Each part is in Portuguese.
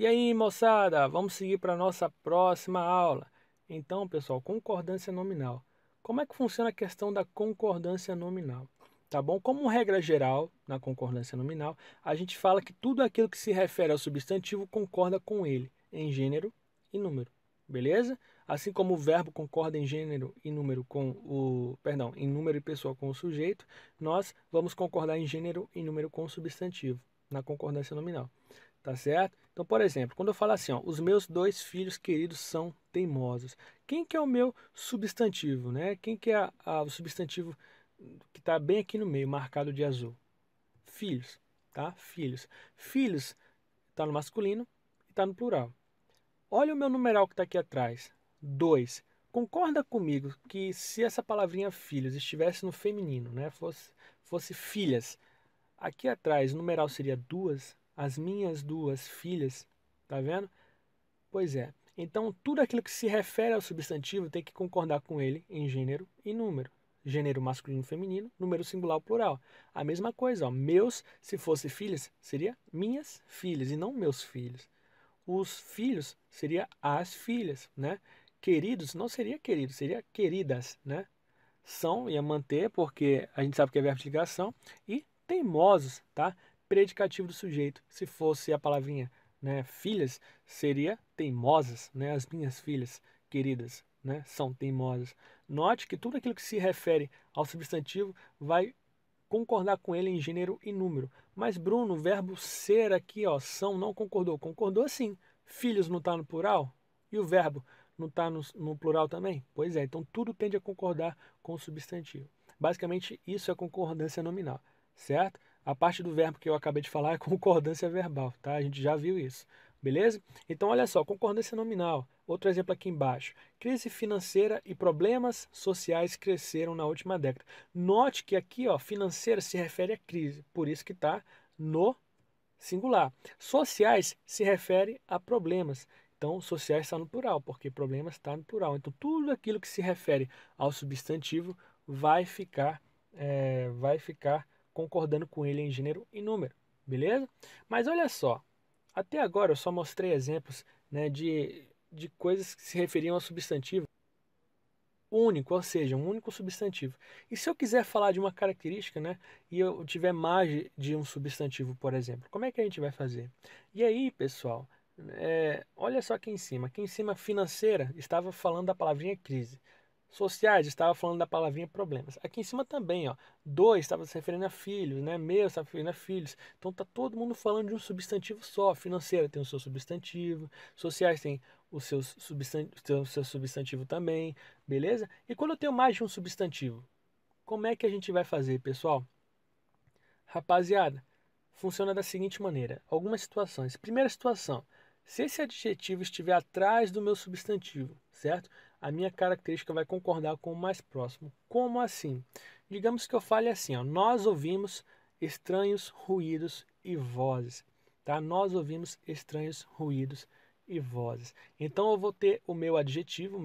E aí, moçada, vamos seguir para a nossa próxima aula. Então, pessoal, concordância nominal. Como é que funciona a questão da concordância nominal? Tá bom? Como regra geral, na concordância nominal, a gente fala que tudo aquilo que se refere ao substantivo concorda com ele, em gênero e número. Beleza? Assim como o verbo concorda em gênero e número com o, perdão, em número e pessoa com o sujeito, nós vamos concordar em gênero e número com o substantivo, na concordância nominal. Tá certo? Então, por exemplo, quando eu falo assim, ó, os meus dois filhos queridos são teimosos. Quem que é o meu substantivo, né? Quem que é o substantivo que está bem aqui no meio, marcado de azul? Filhos, tá? Filhos. Filhos está no masculino e está no plural. Olha o meu numeral que está aqui atrás. 2. Concorda comigo que se essa palavrinha filhos estivesse no feminino, né? Fosse filhas, aqui atrás o numeral seria duas, as minhas duas filhas, tá vendo? Pois é. Então, tudo aquilo que se refere ao substantivo tem que concordar com ele em gênero e número. Gênero masculino e feminino, número singular ou plural. A mesma coisa, ó. Meus, se fosse filhas, seria minhas filhas e não meus filhos. Os filhos seria as filhas, né? Queridos não seria queridos, seria queridas, né? São ia manter, porque a gente sabe que é verbo de ligação, e teimosos, tá? Predicativo do sujeito. Se fosse a palavrinha, né, filhas, seria teimosas, né? As minhas filhas queridas, né, são teimosas. Note que tudo aquilo que se refere ao substantivo vai concordar com ele em gênero e número. Mas Bruno, o verbo ser aqui, ó, são, não concordou. Concordou sim. Filhos não está no plural? E o verbo não está no plural também? Pois é, então tudo tende a concordar com o substantivo. Basicamente, isso é concordância nominal, certo? A parte do verbo que eu acabei de falar é concordância verbal, tá? A gente já viu isso, beleza? Então, olha só, concordância nominal. Outro exemplo aqui embaixo. Crise financeira e problemas sociais cresceram na última década. Note que aqui, ó, financeira se refere à crise, por isso que está no singular. Sociais se refere a problemas. Então, sociais está no plural, porque problemas está no plural. Então, tudo aquilo que se refere ao substantivo vai ficar concordando com ele em gênero e número, beleza? Mas olha só, até agora eu só mostrei exemplos, né, de coisas que se referiam ao substantivo único, ou seja, um único substantivo. E se eu quiser falar de uma característica, né, e eu tiver mais de um substantivo, por exemplo, como é que a gente vai fazer? E aí, pessoal, olha só aqui em cima. Aqui em cima, financeira, estava falando da palavrinha crise. Sociais, estava falando da palavrinha problemas. Aqui em cima também, ó, dois estava se referindo a filhos, né? Meu estava se referindo a filhos. Então tá todo mundo falando de um substantivo só. Financeira tem o seu substantivo, sociais tem o seu substantivo também, beleza? E quando eu tenho mais de um substantivo, como é que a gente vai fazer, pessoal? Rapaziada, funciona da seguinte maneira: algumas situações. Primeira situação, se esse adjetivo estiver atrás do meu substantivo, certo? A minha característica vai concordar com o mais próximo. Como assim? Digamos que eu fale assim, ó, nós ouvimos estranhos ruídos e vozes, tá? Nós ouvimos estranhos ruídos e vozes. Então eu vou ter o meu adjetivo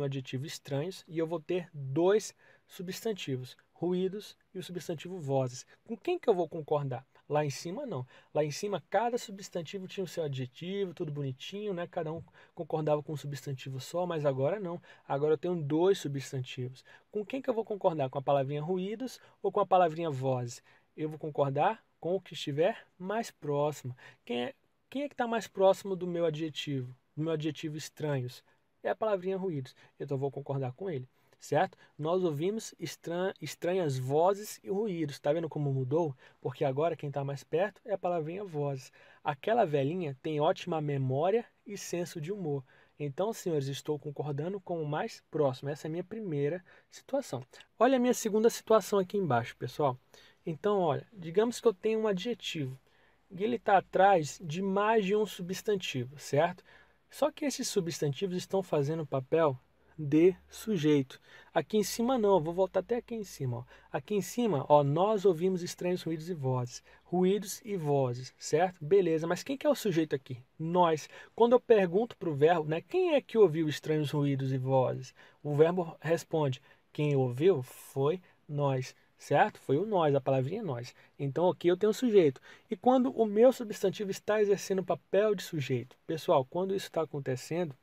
estranhos, e eu vou ter dois substantivos, ruídos e o substantivo vozes. Com quem que eu vou concordar? Lá em cima não. Lá em cima cada substantivo tinha o seu adjetivo, tudo bonitinho, né? Cada um concordava com um substantivo só, mas agora não. Agora eu tenho dois substantivos. Com quem que eu vou concordar? Com a palavrinha ruídos ou com a palavrinha vozes? Eu vou concordar com o que estiver mais próximo. Quem é que está mais próximo do meu adjetivo? Do meu adjetivo estranhos? É a palavrinha ruídos. Então eu vou concordar com ele, certo? Nós ouvimos estranhas vozes e ruídos. Está vendo como mudou? Porque agora quem está mais perto é a palavrinha vozes. Aquela velhinha tem ótima memória e senso de humor. Então, senhores, estou concordando com o mais próximo. Essa é a minha primeira situação. Olha a minha segunda situação aqui embaixo, pessoal. Então, olha, digamos que eu tenho um adjetivo e ele está atrás de mais de um substantivo, certo? Só que esses substantivos estão fazendo o papel de sujeito. Aqui em cima não, vou voltar até aqui em cima. Ó. Aqui em cima, ó, nós ouvimos estranhos ruídos e vozes. Ruídos e vozes, certo? Beleza, mas quem que é o sujeito aqui? Nós. Quando eu pergunto para o verbo, né, quem é que ouviu estranhos ruídos e vozes? O verbo responde, quem ouviu foi nós. certo? Foi o nós, a palavrinha nós. Então aqui eu tenho o sujeito. E quando o meu substantivo está exercendo o papel de sujeito? Pessoal, quando isso está acontecendo,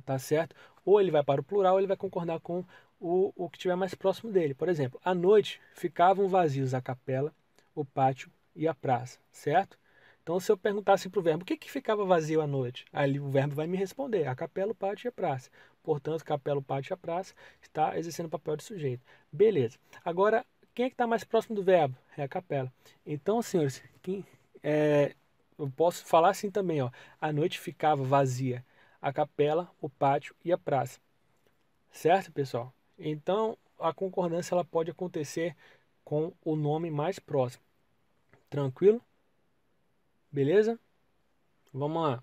tá certo? Ou ele vai para o plural, ou ele vai concordar com o que estiver mais próximo dele. Por exemplo, à noite ficavam vazios a capela, o pátio e a praça, certo? Então, se eu perguntasse para o verbo, o que ficava vazio à noite? Aí o verbo vai me responder, a capela, o pátio e a praça. Portanto, capela, o pátio e a praça está exercendo o papel de sujeito. Beleza. Agora, quem é que está mais próximo do verbo? É a capela. Então, senhores, eu posso falar assim também, ó. A noite ficava vazia a capela, o pátio e a praça. Certo, pessoal? Então, a concordância ela pode acontecer com o nome mais próximo. Tranquilo? Beleza? Vamos lá.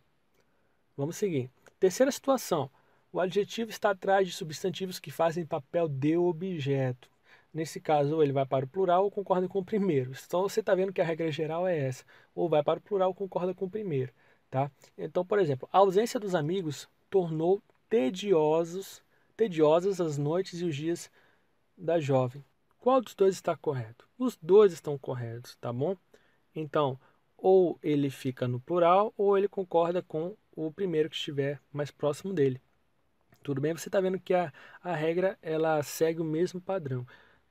Vamos seguir. Terceira situação. O adjetivo está atrás de substantivos que fazem papel de objeto. Nesse caso, ou ele vai para o plural ou concorda com o primeiro. Então, você está vendo que a regra geral é essa. Ou vai para o plural ou concorda com o primeiro. Tá? Então, por exemplo, a ausência dos amigos tornou tediosas as noites e os dias da jovem. Qual dos dois está correto? Os dois estão corretos, tá bom? Então, ou ele fica no plural, ou ele concorda com o primeiro que estiver mais próximo dele. Tudo bem? Você está vendo que a regra ela segue o mesmo padrão,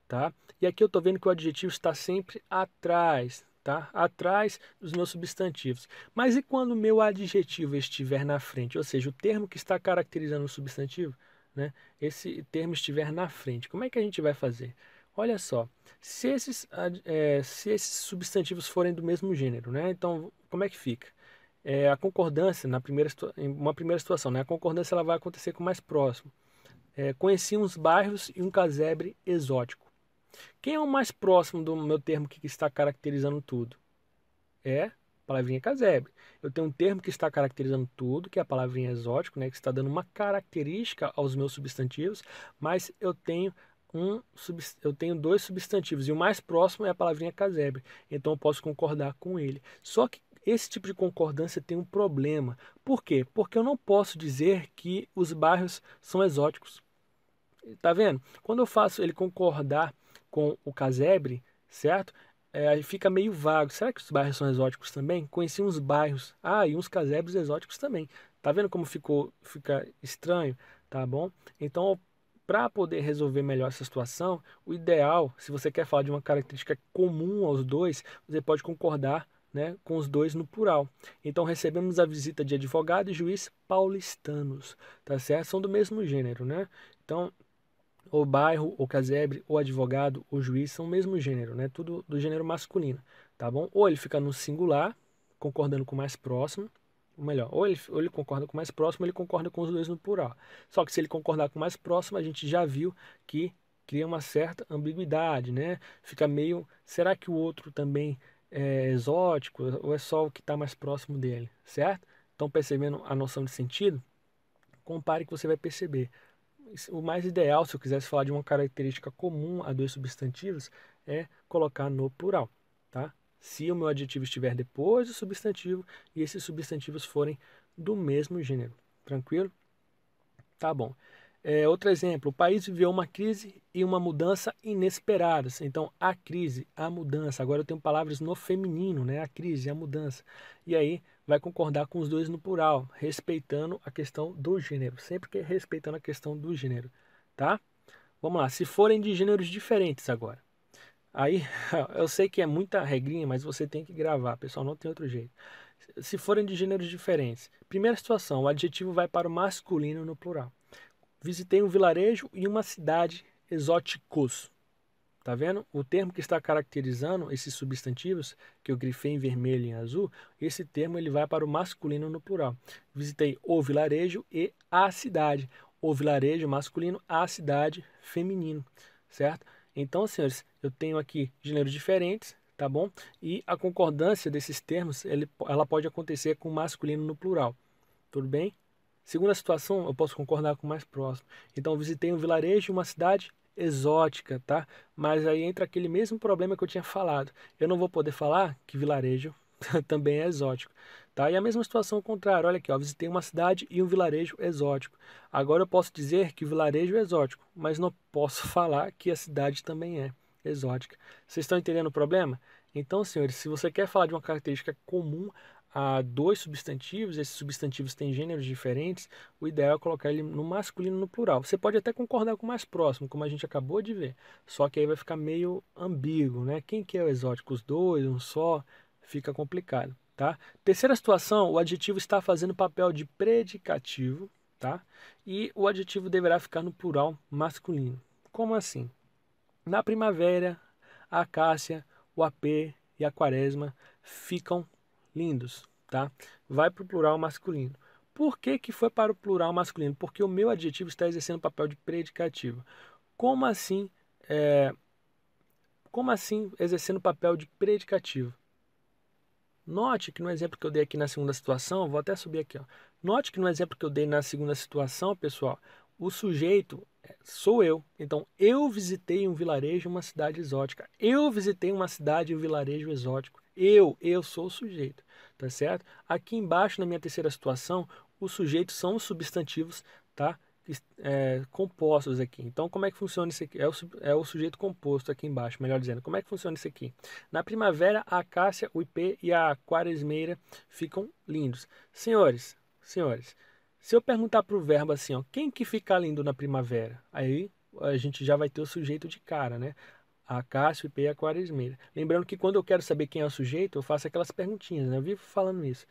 tá? E aqui eu estou vendo que o adjetivo está sempre atrás, tá? Atrás dos meus substantivos. Mas e quando o meu adjetivo estiver na frente? Ou seja, o termo que está caracterizando o substantivo, né? Esse termo estiver na frente. Como é que a gente vai fazer? Olha só, se esses substantivos forem do mesmo gênero, né? Então, como é que fica? A concordância, em uma primeira situação, né? A concordância ela vai acontecer com o mais próximo. Conheci uns bairros e um casebre exótico. Quem é o mais próximo do meu termo que está caracterizando tudo? É a palavrinha casebre. Eu tenho um termo que está caracterizando tudo, que é a palavrinha exótico, né, que está dando uma característica aos meus substantivos, mas eu tenho dois substantivos e o mais próximo é a palavrinha casebre. Então eu posso concordar com ele. Só que esse tipo de concordância tem um problema. Por quê? Porque eu não posso dizer que os bairros são exóticos. Tá vendo? Quando eu faço ele concordar com o casebre, certo? Aí fica meio vago. Será que os bairros são exóticos também? Conheci uns bairros. Ah, e uns casebres exóticos também. Tá vendo como fica estranho? Tá bom? Então, para poder resolver melhor essa situação, o ideal, se você quer falar de uma característica comum aos dois, você pode concordar, né, com os dois no plural. Então, recebemos a visita de advogado e juiz paulistanos, tá certo? São do mesmo gênero, né? Então, o bairro, o casebre, o advogado, o juiz são o mesmo gênero, né? Tudo do gênero masculino, tá bom? Ou ele fica no singular, concordando com o mais próximo, ou melhor, ou ele concorda com o mais próximo, ou ele concorda com os dois no plural. Só que se ele concordar com o mais próximo, a gente já viu que cria uma certa ambiguidade, né? Fica meio, será que o outro também é exótico, ou é só o que está mais próximo dele, certo? Então, percebendo a noção de sentido, compare que você vai perceber. O mais ideal, se eu quisesse falar de uma característica comum a dois substantivos, é colocar no plural, tá? Se o meu adjetivo estiver depois do substantivo e esses substantivos forem do mesmo gênero. Tranquilo? Tá bom. Outro exemplo, o país viveu uma crise e uma mudança inesperadas. Então, a crise, a mudança. Agora eu tenho palavras no feminino, né? A crise, a mudança. E aí vai concordar com os dois no plural, respeitando a questão do gênero. Sempre que respeitando a questão do gênero, tá? Vamos lá, se forem de gêneros diferentes agora. Aí, eu sei que é muita regrinha, mas você tem que gravar, pessoal, não tem outro jeito. Se forem de gêneros diferentes. Primeira situação, o adjetivo vai para o masculino no plural. Visitei um vilarejo e uma cidade exóticos. Tá vendo? O termo que está caracterizando esses substantivos, que eu grifei em vermelho e em azul, esse termo ele vai para o masculino no plural. Visitei o vilarejo e a cidade. O vilarejo masculino, a cidade feminino, certo? Então, senhores, eu tenho aqui gêneros diferentes, tá bom? E a concordância desses termos, ela pode acontecer com o masculino no plural. Tudo bem? Segunda situação, eu posso concordar com o mais próximo. Então, visitei um vilarejo e uma cidade exótica, tá? Mas aí entra aquele mesmo problema que eu tinha falado. Eu não vou poder falar que vilarejo também é exótico, tá? E a mesma situação contrária. Olha aqui, ó, visitei uma cidade e um vilarejo exótico. Agora eu posso dizer que o vilarejo é exótico, mas não posso falar que a cidade também é. exótica. Vocês estão entendendo o problema? Então, senhores, se você quer falar de uma característica comum a dois substantivos, esses substantivos têm gêneros diferentes, o ideal é colocar ele no masculino e no plural. Você pode até concordar com o mais próximo, como a gente acabou de ver, só que aí vai ficar meio ambíguo, né? Quem que é o exótico? Os dois, um só? Fica complicado, tá? Terceira situação, o adjetivo está fazendo papel de predicativo, tá? E o adjetivo deverá ficar no plural masculino. Como assim? Na primavera, a acácia, o apê e a quaresma ficam lindos, tá? Vai para o plural masculino. Por que que foi para o plural masculino? Porque o meu adjetivo está exercendo o papel de predicativo. Como assim, é, como assim exercendo o papel de predicativo? Note que no exemplo que eu dei aqui na segunda situação, vou até subir aqui, ó. Note que no exemplo que eu dei na segunda situação, pessoal, o sujeito sou eu. Então, eu visitei um vilarejo, uma cidade exótica. Eu visitei uma cidade e um vilarejo exótico. Eu sou o sujeito, tá certo? Aqui embaixo, na minha terceira situação, os sujeitos são os substantivos, tá? Compostos aqui. Então, como é que funciona isso aqui? É o sujeito composto aqui embaixo, melhor dizendo. Como é que funciona isso aqui? Na primavera, a acácia, o ipê e a quaresmeira ficam lindos. Senhores, se eu perguntar para o verbo assim, ó, quem que fica lindo na primavera? Aí a gente já vai ter o sujeito de cara, né? A acácia, o ipê e a quaresmeira. Lembrando que quando eu quero saber quem é o sujeito, eu faço aquelas perguntinhas, né? Eu vivo falando isso.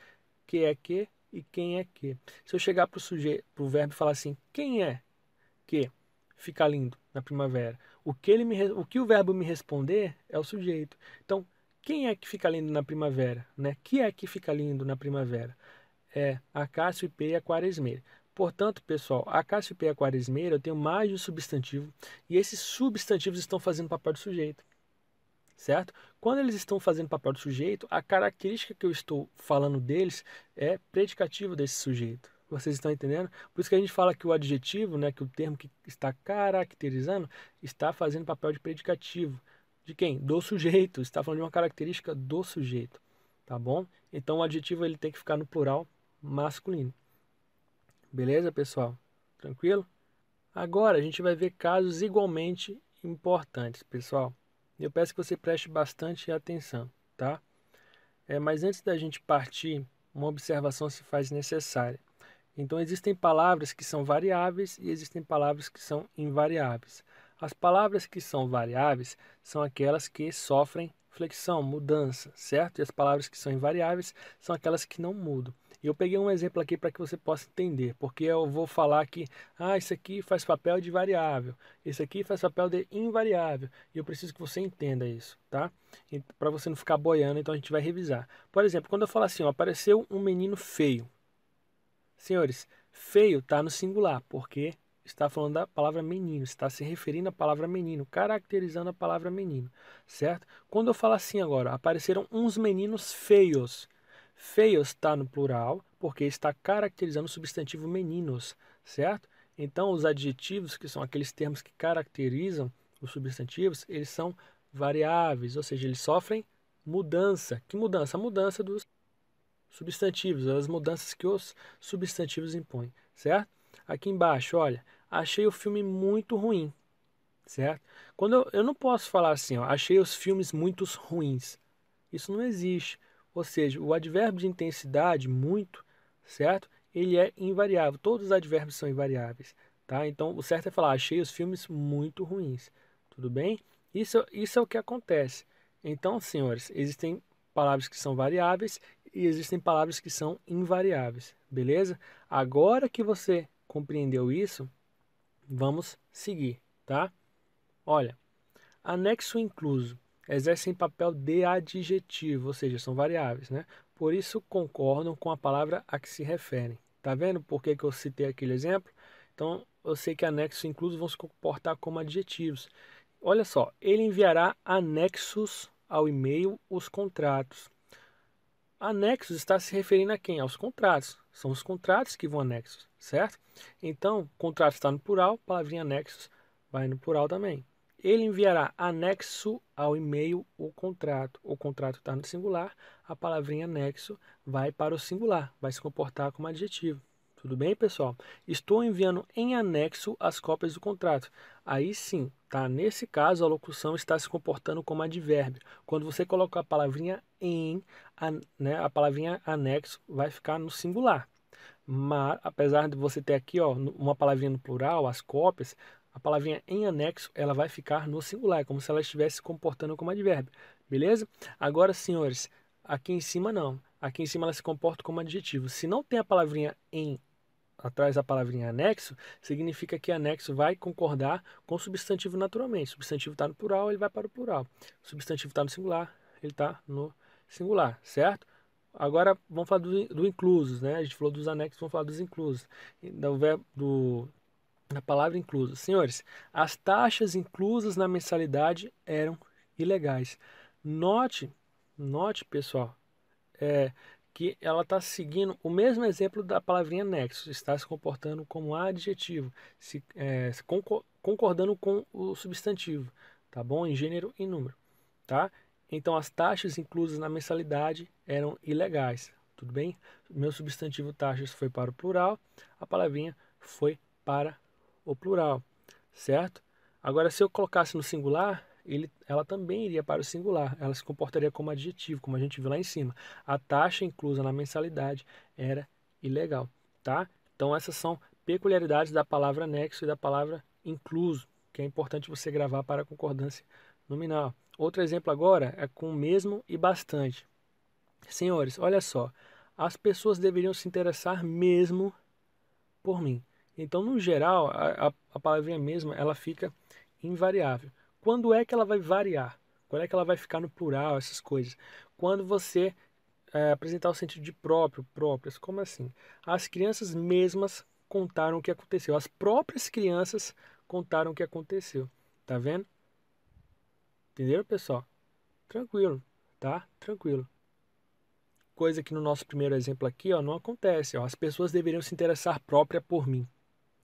Que é que e quem é que. Se eu chegar para o sujeito, para o verbo e falar assim, quem é que fica lindo na primavera? O que o verbo me responder é o sujeito. Então, quem é que fica lindo na primavera? Né? Que é que fica lindo na primavera? É a acácia, o ipê e a quaresmeira. Portanto, pessoal, a acácia, o ipê e a quaresmeira, eu tenho mais de um substantivo e esses substantivos estão fazendo papel de sujeito, certo? Quando eles estão fazendo papel de sujeito, a característica que eu estou falando deles é predicativo desse sujeito. Vocês estão entendendo? Por isso que a gente fala que o adjetivo, né, que o termo que está caracterizando, está fazendo papel de predicativo. De quem? Do sujeito. Está falando de uma característica do sujeito, tá bom? Então o adjetivo ele tem que ficar no plural masculino. Beleza, pessoal? Tranquilo? Agora a gente vai ver casos igualmente importantes, pessoal. Eu peço que você preste bastante atenção, tá? Mas antes da gente partir, uma observação se faz necessária. Então, existem palavras que são variáveis e existem palavras que são invariáveis. As palavras que são variáveis são aquelas que sofrem flexão, mudança, certo? E as palavras que são invariáveis são aquelas que não mudam. E eu peguei um exemplo aqui para que você possa entender, porque eu vou falar que isso aqui faz papel de variável, isso aqui faz papel de invariável, e eu preciso que você entenda isso, tá? Para você não ficar boiando, então a gente vai revisar. Por exemplo, quando eu falo assim, ó, apareceu um menino feio. Senhores, feio está no singular, porque está falando da palavra menino, está se referindo à palavra menino, caracterizando a palavra menino, certo? Quando eu falo assim agora, apareceram uns meninos feios. Feios está no plural, porque está caracterizando o substantivo meninos, certo? Então, os adjetivos, que são aqueles termos que caracterizam os substantivos, eles são variáveis, ou seja, eles sofrem mudança. Que mudança? A mudança dos substantivos, as mudanças que os substantivos impõem, certo? Aqui embaixo, olha, achei o filme muito ruim, certo? Quando eu não posso falar assim, ó, achei os filmes muito ruins. Isso não existe. Ou seja, o advérbio de intensidade, muito, certo? Ele é invariável. Todos os advérbios são invariáveis, tá? Então, o certo é falar, achei os filmes muito ruins. Tudo bem? Isso é o que acontece. Então, senhores, existem palavras que são variáveis e existem palavras que são invariáveis, beleza? Agora que você compreendeu isso, vamos seguir, tá? Olha, anexo incluso exercem papel de adjetivo, ou seja, são variáveis, né? Por isso concordam com a palavra a que se referem. Tá vendo por que eu citei aquele exemplo? Então, eu sei que anexo incluso vão se comportar como adjetivos. Olha só, ele enviará anexos ao e-mail os contratos. Anexos está se referindo a quem? Aos contratos. São os contratos que vão anexos, certo? Então, contrato está no plural, palavrinha anexos vai no plural também. Ele enviará anexo ao e-mail o contrato. O contrato está no singular, a palavrinha anexo vai para o singular, vai se comportar como adjetivo. Tudo bem, pessoal? Estou enviando em anexo as cópias do contrato. Aí sim, tá? Nesse caso, a locução está se comportando como advérbio. Quando você colocar a palavrinha em, né, a palavrinha anexo vai ficar no singular. Mas, apesar de você ter aqui, ó, uma palavrinha no plural, as cópias, a palavrinha em anexo, ela vai ficar no singular, como se ela estivesse se comportando como advérbio. Beleza? Agora, senhores, aqui em cima não. Aqui em cima ela se comporta como adjetivo. Se não tem a palavrinha em atrás da palavrinha anexo, significa que anexo vai concordar com o substantivo naturalmente. O substantivo está no plural, ele vai para o plural. O substantivo está no singular, ele está no singular, certo? Agora vamos falar do inclusos, né? A gente falou dos anexos, vamos falar dos inclusos. Da palavra incluso. Senhores, as taxas inclusas na mensalidade eram ilegais. Note, note, pessoal, é, que ela está seguindo o mesmo exemplo da palavrinha nexo, está se comportando como adjetivo, concordando com o substantivo, tá bom? Em gênero e número, tá? Então as taxas inclusas na mensalidade eram ilegais, tudo bem? Meu substantivo taxas foi para o plural, a palavrinha foi para o plural, certo? Agora, se eu colocasse no singular, ela também iria para o singular. Ela se comportaria como adjetivo, como a gente viu lá em cima. A taxa inclusa na mensalidade era ilegal, tá? Então, essas são peculiaridades da palavra anexo e da palavra incluso, que é importante você gravar para a concordância nominal. Outro exemplo agora é com mesmo e bastante. Senhores, olha só. As pessoas deveriam se interessar mesmo por mim. Então, no geral, a palavrinha mesmo, ela fica invariável. Quando é que ela vai variar? Quando é que ela vai ficar no plural, essas coisas? Quando você apresentar o sentido de próprio, próprias. Como assim? As crianças mesmas contaram o que aconteceu. As próprias crianças contaram o que aconteceu. Tá vendo? Entenderam, pessoal? Tranquilo, tá? Tranquilo. Coisa que no nosso primeiro exemplo aqui, ó, não acontece. Ó. As pessoas deveriam se interessar própria por mim.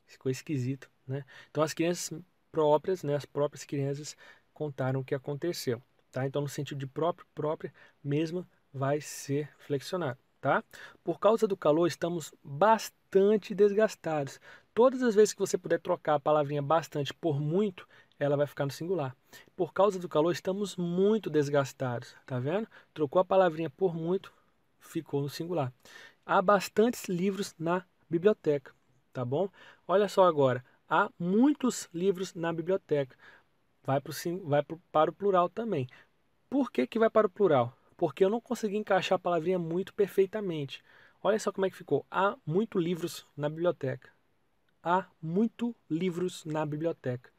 Ficou esquisito, né? Então as crianças próprias, né, as próprias crianças contaram o que aconteceu, tá? Então no sentido de próprio, própria, mesma vai ser flexionado, tá? Por causa do calor estamos bastante desgastados. Todas as vezes que você puder trocar a palavrinha bastante por muito, ela vai ficar no singular. Por causa do calor estamos muito desgastados, tá vendo? Trocou a palavrinha por muito, ficou no singular. Há bastantes livros na biblioteca, tá bom? Olha só agora, há muitos livros na biblioteca. Para o plural também. Por que que vai para o plural? Porque eu não consegui encaixar a palavrinha muito perfeitamente. Olha só como é que ficou. Há muitos livros na biblioteca. Há muitos livros na biblioteca.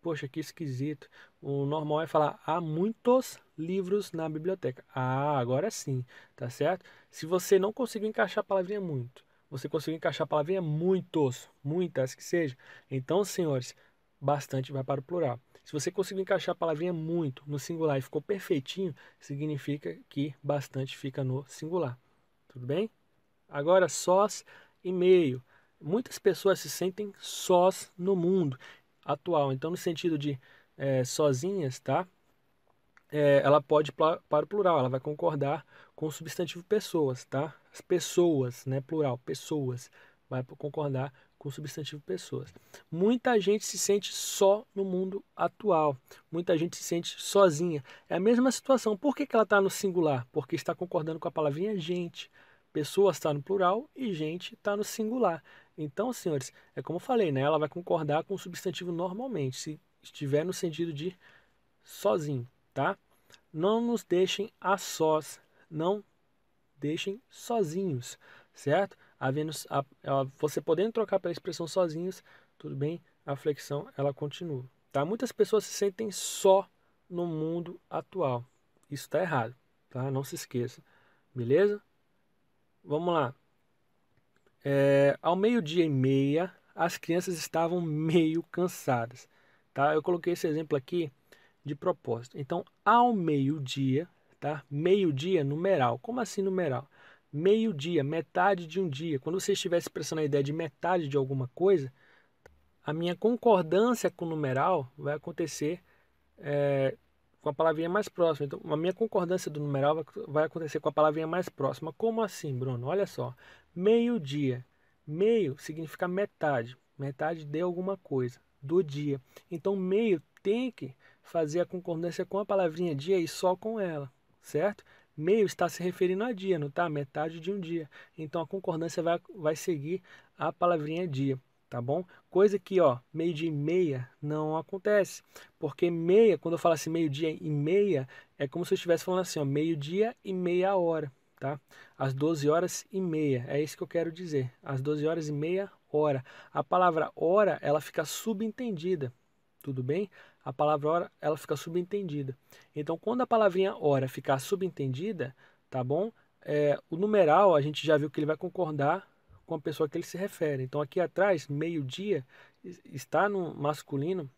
Poxa, que esquisito. O normal é falar há muitos livros na biblioteca. Ah, agora sim, tá certo? Se você não conseguiu encaixar a palavrinha muito, você conseguiu encaixar a palavrinha muitos, muitas que seja, então, senhores, bastante vai para o plural. Se você conseguiu encaixar a palavrinha muito no singular e ficou perfeitinho, significa que bastante fica no singular. Tudo bem? Agora, sós e meio. Muitas pessoas se sentem sós no mundo atual. Então, no sentido de sozinhas, tá? Ela pode para o plural, ela vai concordar com o substantivo pessoas, tá? As pessoas, né? Plural, pessoas, vai concordar com o substantivo pessoas. Muita gente se sente só no mundo atual. Muita gente se sente sozinha. É a mesma situação. Por que que ela está no singular? Porque está concordando com a palavrinha gente. Pessoas está no plural e gente está no singular. Então, senhores, é como eu falei, né? Ela vai concordar com o substantivo normalmente, se estiver no sentido de sozinho, tá? Não nos deixem a sós, não deixem sozinhos, certo? Você podendo trocar pela expressão sozinhos, tudo bem, a flexão ela continua, tá? Muitas pessoas se sentem só no mundo atual. Isso está errado, tá? Não se esqueça, beleza? Vamos lá. Ao meio-dia e meia, as crianças estavam meio cansadas, tá? Eu coloquei esse exemplo aqui de propósito. Então, ao meio-dia, tá? Meio-dia, numeral. Como assim numeral? Meio-dia, metade de um dia. Quando você estiver expressando a ideia de metade de alguma coisa, a minha concordância com o numeral vai acontecer com a palavrinha mais próxima. Então, a minha concordância do numeral vai acontecer com a palavrinha mais próxima. Como assim, Bruno? Olha só. Meio-dia. Meio significa metade, metade de alguma coisa, do dia. Então, meio tem que fazer a concordância com a palavrinha dia e só com ela, certo? Meio está se referindo a dia, não tá? Metade de um dia. Então, a concordância vai seguir a palavrinha dia, tá bom? Coisa que, ó, meio-dia e meia não acontece. Porque meia, quando eu falo assim, meio-dia e meia, é como se eu estivesse falando assim, ó, meio-dia e meia hora, tá? Às 12 horas e meia, é isso que eu quero dizer. Às 12 horas e meia hora. A palavra hora, ela fica subentendida, tudo bem? A palavra hora, ela fica subentendida. Então, quando a palavrinha hora ficar subentendida, tá bom? O numeral, a gente já viu que ele vai concordar com a pessoa que ele se refere. Então, aqui atrás, meio-dia, está no masculino,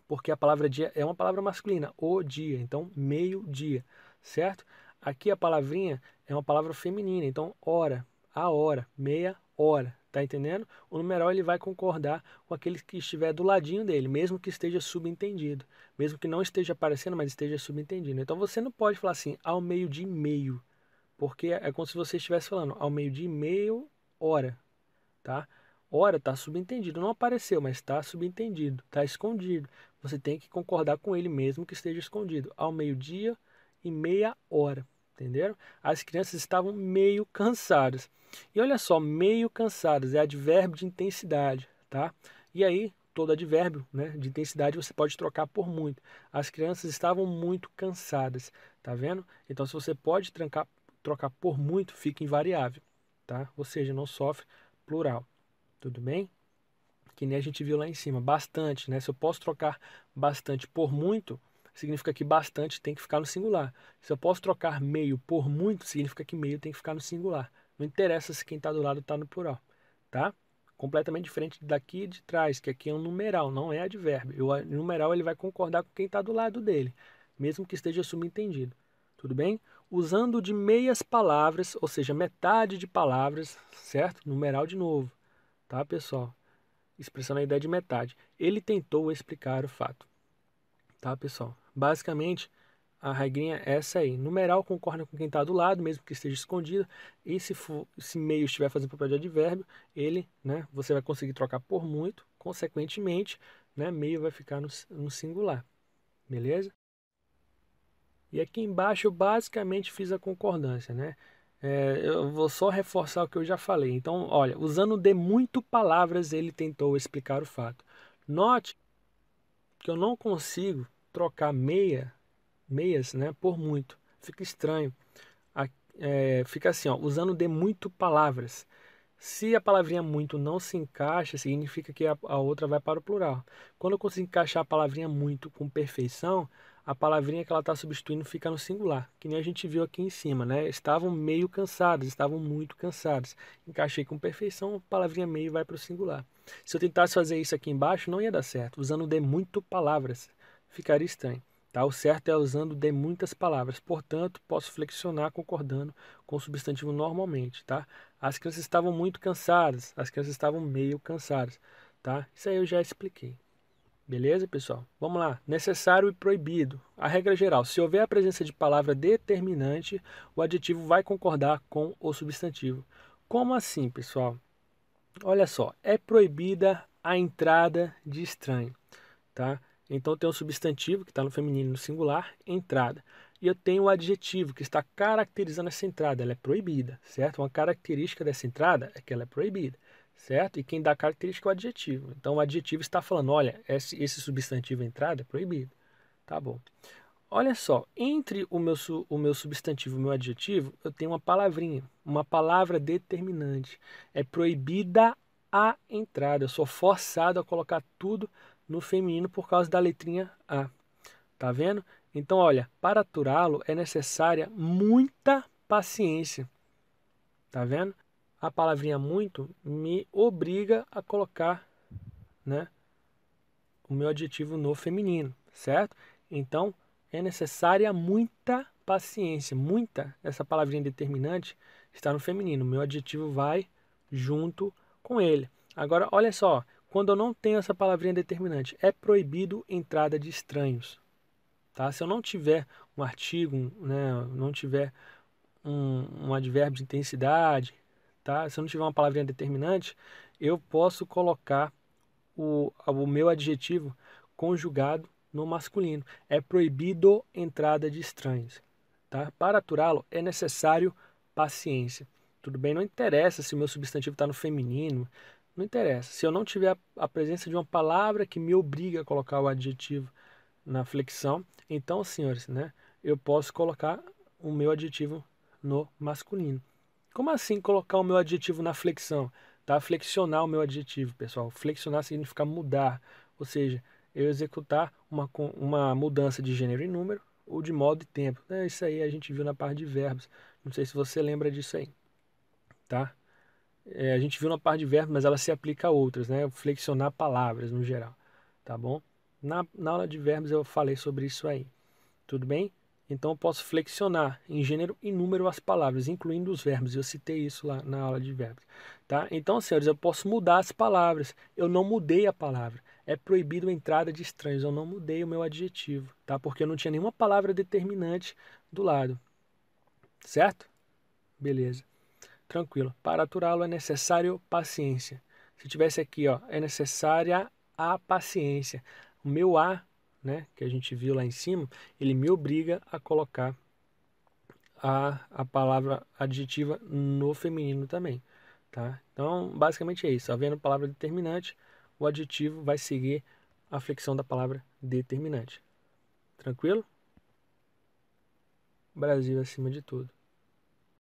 porque a palavra dia é uma palavra masculina, o dia, então meio-dia, certo? Aqui a palavrinha é uma palavra feminina, então hora, a hora, meia hora, tá entendendo? O numeral ele vai concordar com aquele que estiver do ladinho dele, mesmo que esteja subentendido, mesmo que não esteja aparecendo, mas esteja subentendido. Então você não pode falar assim, ao meio-dia e meio, porque é como se você estivesse falando ao meio-dia e meio hora, tá? Hora está subentendido, não apareceu, mas está subentendido, está escondido. Você tem que concordar com ele mesmo que esteja escondido. Ao meio-dia e meia hora, entenderam? As crianças estavam meio cansadas. E olha só, meio cansadas é advérbio de intensidade, tá? E aí, todo advérbio, né, de intensidade você pode trocar por muito. As crianças estavam muito cansadas, tá vendo? Então, se você pode trocar por muito, fica invariável, tá? Ou seja, não sofre plural. Tudo bem? Que nem a gente viu lá em cima, bastante, né? Se eu posso trocar bastante por muito, significa que bastante tem que ficar no singular. Se eu posso trocar meio por muito, significa que meio tem que ficar no singular. Não interessa se quem está do lado está no plural, tá? Completamente diferente daqui de trás, que aqui é um numeral, não é advérbio. O numeral ele vai concordar com quem está do lado dele, mesmo que esteja subentendido. Tudo bem? Usando de meias palavras, ou seja, metade de palavras, certo? Numeral de novo, tá, pessoal? Expressando a ideia de metade. Ele tentou explicar o fato, tá, pessoal? Basicamente, a regrinha é essa aí. Numeral concorda com quem está do lado, mesmo que esteja escondido. E se meio estiver fazendo papel de advérbio, ele, né, você vai conseguir trocar por muito. Consequentemente, né, meio vai ficar no singular. Beleza? E aqui embaixo eu basicamente fiz a concordância, né? Eu vou só reforçar o que eu já falei. Então, olha, usando de muito palavras, ele tentou explicar o fato. Note que eu não consigo trocar meias, né, por muito. Fica estranho. Fica assim, ó, usando de muito palavras. Se a palavrinha muito não se encaixa, significa que a outra vai para o plural. Quando eu consigo encaixar a palavrinha muito com perfeição, a palavrinha que ela está substituindo fica no singular, que nem a gente viu aqui em cima, né? Estavam meio cansados, estavam muito cansados. Encaixei com perfeição, a palavrinha meio vai para o singular. Se eu tentasse fazer isso aqui embaixo, não ia dar certo, usando de muito palavras, ficaria estranho. Tá? O certo é usando de muitas palavras, portanto, posso flexionar concordando com o substantivo normalmente, tá? As crianças estavam muito cansadas, as crianças estavam meio cansadas, tá? Isso aí eu já expliquei. Beleza, pessoal? Vamos lá. Necessário e proibido. A regra geral, se houver a presença de palavra determinante, o adjetivo vai concordar com o substantivo. Como assim, pessoal? Olha só, é proibida a entrada de estranho, tá? Então tem o substantivo que está no feminino no singular, entrada. E eu tenho o adjetivo que está caracterizando essa entrada, ela é proibida, certo? Uma característica dessa entrada é que ela é proibida, certo? E quem dá a característica é o adjetivo. Então o adjetivo está falando, olha, esse substantivo entrada é proibido. Tá bom. Olha só, entre o meu substantivo e o meu adjetivo, eu tenho uma palavrinha, uma palavra determinante. É proibida a entrada. Eu sou forçado a colocar tudo no feminino por causa da letrinha A. Tá vendo? Então, olha, para aturá-lo é necessária muita paciência. Tá vendo? A palavrinha muito me obriga a colocar, né, o meu adjetivo no feminino, certo? Então, é necessária muita paciência. Muita, essa palavrinha determinante, está no feminino. O meu adjetivo vai junto com ele. Agora, olha só, quando eu não tenho essa palavrinha determinante, é proibido entrada de estranhos. Tá? Se eu não tiver um artigo, né, não tiver um advérbio de intensidade, tá? Se eu não tiver uma palavrinha determinante, eu posso colocar o meu adjetivo conjugado no masculino. É proibido entrada de estranhos, tá? Para aturá-lo é necessário paciência. Tudo bem? Não interessa se o meu substantivo está no feminino, não interessa. Se eu não tiver a presença de uma palavra que me obriga a colocar o adjetivo na flexão, então, senhores, né, eu posso colocar o meu adjetivo no masculino. Como assim colocar o meu adjetivo na flexão? Tá? Flexionar o meu adjetivo, pessoal. Flexionar significa mudar, ou seja, eu executar uma mudança de gênero e número ou de modo e tempo. É isso aí a gente viu na parte de verbos. Não sei se você lembra disso aí, tá? A gente viu na parte de verbos, mas ela se aplica a outras, né? Flexionar palavras no geral, tá bom? Na aula de verbos eu falei sobre isso aí, tudo bem? Então eu posso flexionar em gênero e número as palavras, incluindo os verbos. Eu citei isso lá na aula de verbos, tá? Então, senhores, eu posso mudar as palavras. Eu não mudei a palavra. É proibido a entrada de estranhos. Eu não mudei o meu adjetivo, tá? Porque eu não tinha nenhuma palavra determinante do lado, certo? Beleza. Tranquilo. Para aturá-lo é necessário paciência. Se tivesse aqui, ó, é necessária a paciência. O meu a, né, que a gente viu lá em cima, ele me obriga a colocar a palavra adjetiva no feminino também, tá? Então, basicamente é isso. Havendo palavra determinante, o adjetivo vai seguir a flexão da palavra determinante. Tranquilo? Brasil acima de tudo.